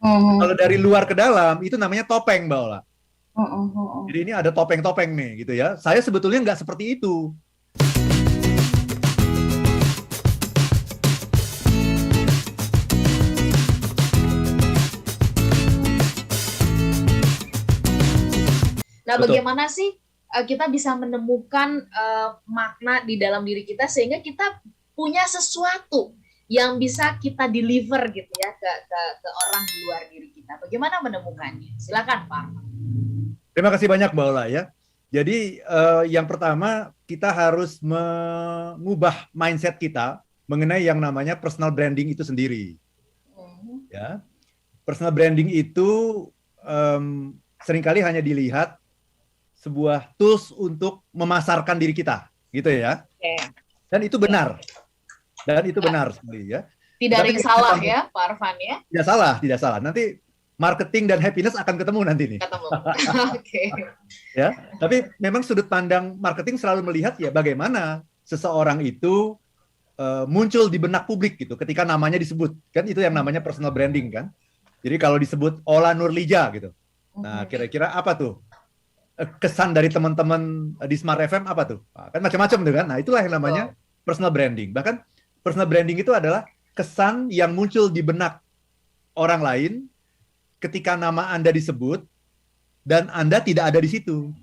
Kalau dari luar ke dalam itu namanya topeng, Mbak Ola. Jadi ini ada topeng-topeng nih, gitu ya. Saya sebetulnya nggak seperti itu. Nah, Betul. bagaimana sih kita bisa menemukan makna di dalam diri kita sehingga kita punya sesuatu yang bisa kita deliver gitu ya ke orang di luar diri kita. Bagaimana menemukannya? Silakan, Pak. Terima kasih banyak, Mbak Ola ya. Jadi yang pertama kita harus mengubah mindset kita mengenai yang namanya personal branding itu sendiri. Ya, personal branding itu seringkali hanya dilihat sebuah tools untuk memasarkan diri kita, gitu ya. Okay. Dan itu benar. Dan itu benar sekali ya. Tidak ada yang salah ya, Pak Arfan ya? Tidak salah, tidak salah. Nanti marketing dan happiness akan ketemu nanti nih. Ketemu. Oke. Ya, tapi memang sudut pandang marketing selalu melihat ya bagaimana seseorang itu muncul di benak publik gitu ketika namanya disebut. Kan itu yang namanya personal branding kan. Jadi kalau disebut Ola Nurlija gitu. Nah, kira-kira apa tuh? Kesan dari teman-teman di Smart FM apa tuh? Nah, kan macam-macam tuh kan. Nah, itulah yang namanya personal branding. Bahkan personal branding itu adalah kesan yang muncul di benak orang lain ketika nama Anda disebut dan Anda tidak ada di situ.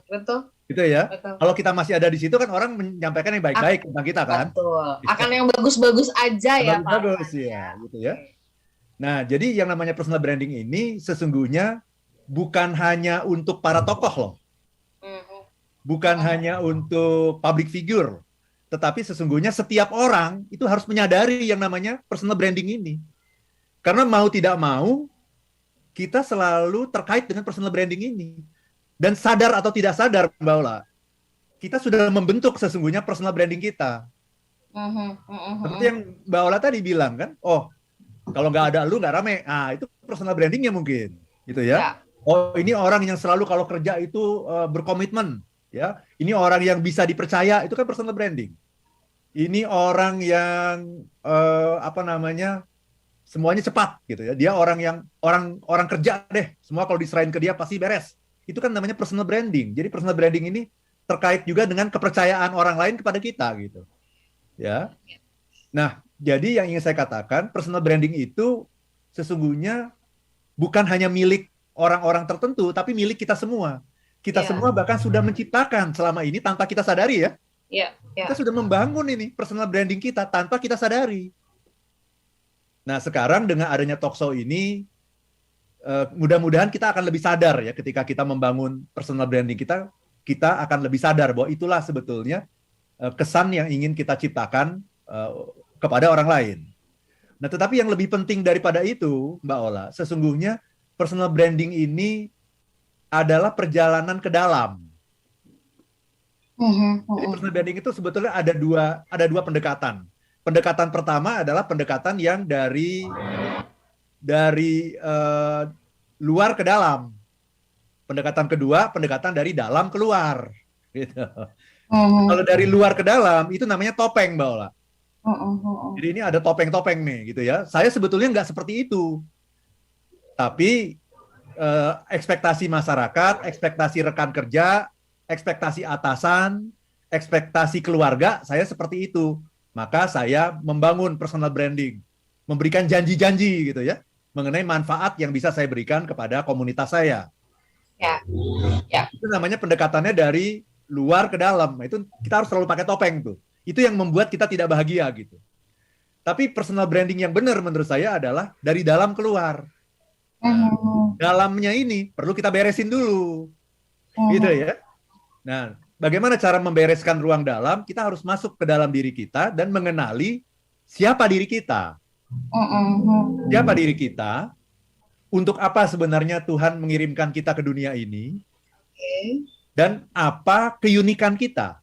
Betul. Gitu ya. Betul. Kalau kita masih ada di situ kan orang menyampaikan yang baik-baik tentang kita kan. Betul. Akan yang bagus-bagus aja ya, Pak. Bagus ya, gitu ya. Nah, jadi yang namanya personal branding ini sesungguhnya bukan hanya untuk para tokoh loh. Bukan hanya untuk public figure. Tetapi sesungguhnya setiap orang itu harus menyadari yang namanya personal branding ini. Karena mau tidak mau, kita selalu terkait dengan personal branding ini. Dan sadar atau tidak sadar, Mbak Ola, kita sudah membentuk sesungguhnya personal branding kita. Seperti yang Mbak Ola tadi bilang kan, oh, kalau nggak ada lu nggak rame. Ah, itu personal brandingnya mungkin, gitu ya. Oh, ini orang yang selalu kalau kerja itu berkomitmen, ya. Ini orang yang bisa dipercaya, itu kan personal branding. Ini orang yang apa namanya, semuanya cepat, gitu ya. Dia orang yang orang kerja deh, semua kalau diserahin ke dia pasti beres. Itu kan namanya personal branding. Jadi personal branding ini terkait juga dengan kepercayaan orang lain kepada kita, gitu, ya. Nah, jadi yang ingin saya katakan, personal branding itu sesungguhnya bukan hanya milik orang-orang tertentu, tapi milik kita semua. Kita semua bahkan sudah menciptakan selama ini tanpa kita sadari ya. Kita sudah membangun ini personal branding kita tanpa kita sadari. Nah, sekarang dengan adanya Talkshow ini, mudah-mudahan kita akan lebih sadar ya ketika kita membangun personal branding kita, kita akan lebih sadar bahwa itulah sebetulnya kesan yang ingin kita ciptakan kepada orang lain. Nah, tetapi yang lebih penting daripada itu, Mbak Ola, sesungguhnya personal branding ini adalah perjalanan ke dalam. Jadi personal branding itu sebetulnya ada dua pendekatan. Pendekatan pertama adalah pendekatan yang dari luar ke dalam. Pendekatan kedua, pendekatan dari dalam keluar. Gitu. Kalau dari luar ke dalam, itu namanya topeng, Mbak Ola. Jadi ini ada topeng-topeng nih, gitu ya. Saya sebetulnya nggak seperti itu. Tapi ekspektasi masyarakat, ekspektasi rekan kerja, ekspektasi atasan, ekspektasi keluarga, saya seperti itu. Maka saya membangun personal branding, memberikan janji-janji gitu ya, mengenai manfaat yang bisa saya berikan kepada komunitas saya. Itu namanya pendekatannya dari luar ke dalam. Itu kita harus selalu pakai topeng tuh. Itu yang membuat kita tidak bahagia gitu. Tapi personal branding yang benar menurut saya adalah dari dalam keluar. Nah, dalamnya ini perlu kita beresin dulu. Gitu ya. Nah, bagaimana cara membereskan ruang dalam? Kita harus masuk ke dalam diri kita dan mengenali siapa diri kita. Siapa diri kita? Untuk apa sebenarnya Tuhan mengirimkan kita ke dunia ini? Dan apa keunikan kita?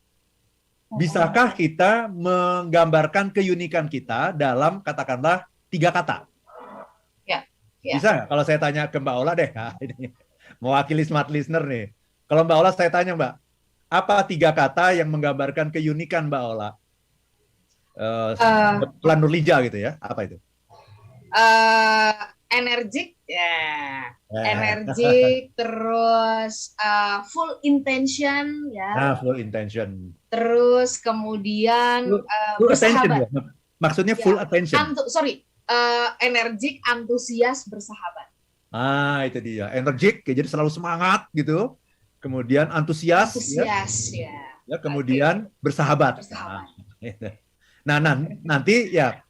Bisakah kita menggambarkan keunikan kita dalam katakanlah 3 kata? Bisa nggak? Kalau saya tanya ke Mbak Ola deh, nah, ini mewakili smart listener nih. Kalau Mbak Ola saya tanya Mbak, apa 3 kata yang menggambarkan keunikan Mbak Ola? Plan Nurlija gitu ya, apa itu? energik, ya, Eh, energik, terus full intention, Nah, ya, full intention. terus kemudian Full attention bersahabat, ya. Maksudnya full ya, attention. energik, antusias, bersahabat, Itu dia. Energik, ya, jadi selalu semangat gitu. Kemudian antusias, ya, antusias, ya, ya, oke, kemudian bersahabat. bersahabat, Itu. Nah, nanti ya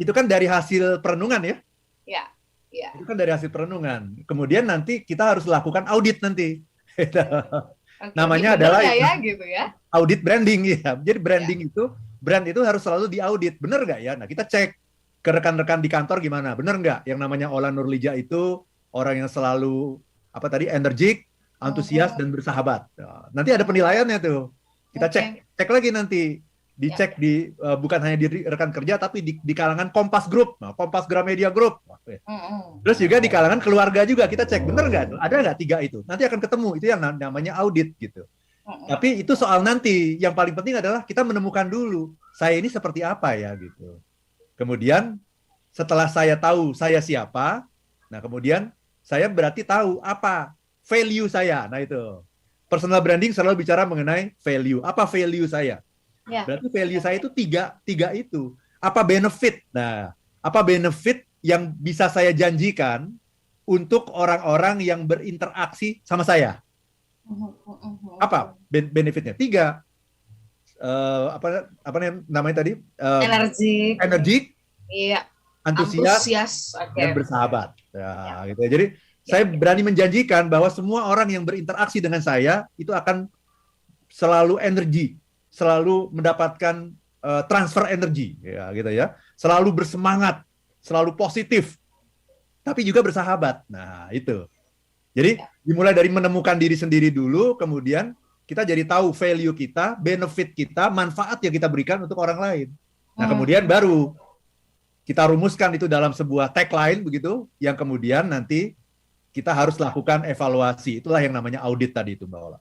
itu kan dari hasil perenungan ya. ya, ya, Itu kan dari hasil perenungan. Kemudian nanti kita harus lakukan audit nanti. oke, ini Namanya bener adalah nggak ya, gitu ya, audit branding ya. Jadi ya, brand itu harus selalu diaudit. Bener nggak ya? Nah, kita cek ke rekan-rekan di kantor gimana. Bener nggak yang namanya Ola Nurlija itu orang yang selalu apa tadi energik, antusias dan bersahabat. Nah, nanti ada penilaiannya tuh. Kita cek lagi nanti. Dicek di bukan hanya di rekan kerja tapi di kalangan Kompas Group, Kompas Gramedia Group. Terus juga di kalangan keluarga juga kita cek bener nggak? Ada nggak 3 itu? Nanti akan ketemu itu yang namanya audit gitu. Tapi itu soal nanti. Yang paling penting adalah kita menemukan dulu saya ini seperti apa ya gitu. Kemudian setelah saya tahu saya siapa, nah kemudian saya berarti tahu apa value saya. Nah itu personal branding selalu bicara mengenai value. Apa value saya? ya, Berarti value saya itu tiga itu. Apa benefit? Nah, apa benefit yang bisa saya janjikan untuk orang-orang yang berinteraksi sama saya? Apa benefitnya? 3. Apa namanya tadi? Energik, iya, antusias, oke, dan bersahabat. ya, Gitu ya. Jadi saya berani menjanjikan bahwa semua orang yang berinteraksi dengan saya itu akan selalu energi, selalu mendapatkan transfer energi, ya gitu ya, selalu bersemangat, selalu positif, tapi juga bersahabat. Nah itu. Jadi dimulai dari menemukan diri sendiri dulu, kemudian kita jadi tahu value kita, benefit kita, manfaat yang kita berikan untuk orang lain. Nah kemudian baru kita rumuskan itu dalam sebuah tagline begitu, yang kemudian nanti kita harus lakukan evaluasi. Itulah yang namanya audit tadi itu, Mbak Ola.